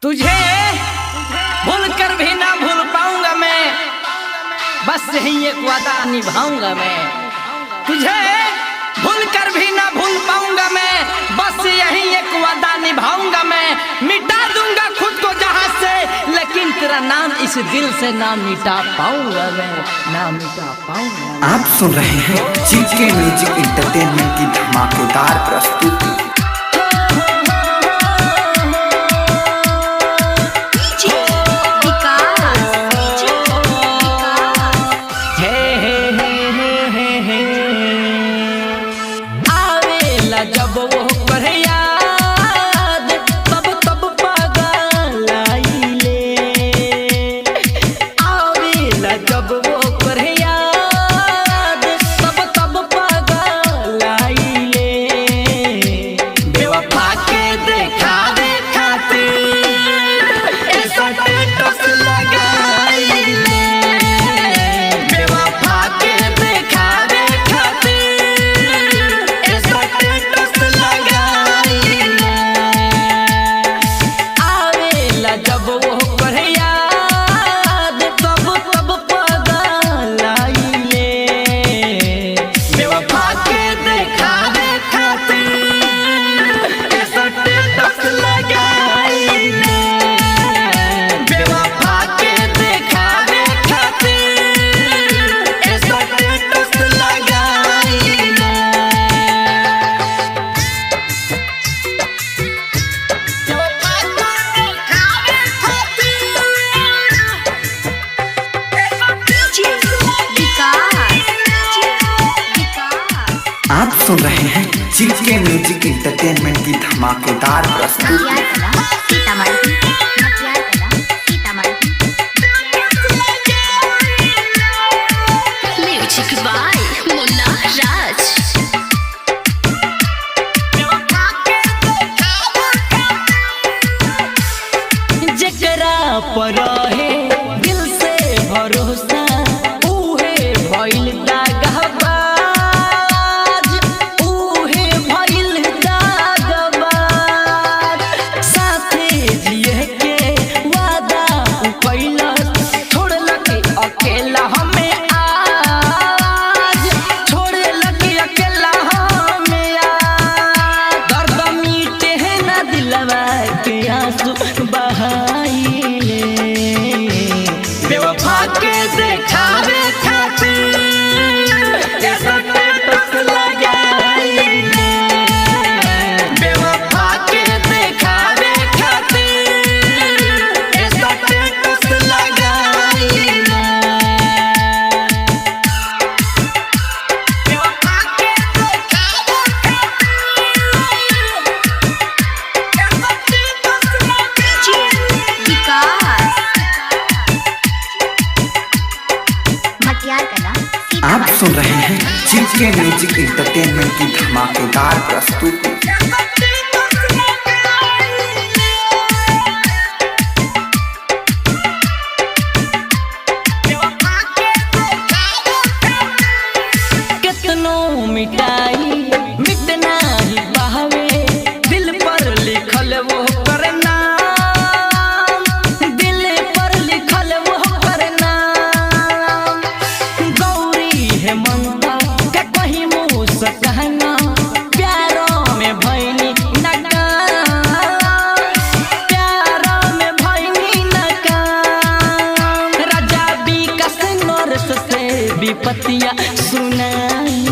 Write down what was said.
तुझे भूल कर भी ना भूल पाऊंगा मैं, बस यही एक वादा निभाऊंगा मैं। तुझे भूल कर भी ना भूल पाऊंगा मैं, बस यही एक वादा निभाऊंगा मैं। मिटा दूंगा खुद को जहां से, लेकिन तेरा नाम इस दिल से ना मिटा पाऊंगा मैं, ना मिटा पाऊंगा। आप सुन रहे हैं जीके म्यूजिक एंटरटेनमेंट की धमाकेदार प्रस्तुति। जब वो कर याद तब तब पागल आइले, आवेला जब वो कर याद तब तब पागल आइले। बेवफा के देखावे खातिर ऐसा स्टेटस लगाइले, बेवफा के देखावे जब वो कर याद तब तब पागल आइले। बेवफा के देखावे खातिर ऐसा स्टेटस लगाइले, बेवफा के देखावे खातिर ऐसा स्टेटस लगाइले। आप सुन रहे हैं जीके म्यूजिक एंटरटेनमेंट की धमाकेदार प्रस्तुति। म्यूजिक बाय मुन्ना राज। जकरा पर है दिल से भरोसा उहे भइल दागबाज, उहे भइल दागबाज। साथे जिए के वादा कैलस, छोड़लक अकेला हमें आज, छोड़लक अकेला हमें आज। दर्द मीटे है ना दिलवा के आंसू बहाइले, बेवफा के देखावे खातिर ऐसा स्टेटस लगाइले, बेवफा के देखावे खातिर ऐसा स्टेटस लगाइले। बेवफा के देखावे आप सुन रहे हैं जीके म्यूजिक एंटरटेनमेंट की धमाकेदार प्रस्तुति। कितनो मिटाई मिटना ही बहावे, दिल पर लिखल वो करना, दिल पर लिखल वो करना। गौरी है मंदा के कहीं मुँह से कहना, प्यारों में भैनी नकाम, प्यारों में भैनी नकाम। राजा विकास नरस से विपतिया सुनाई,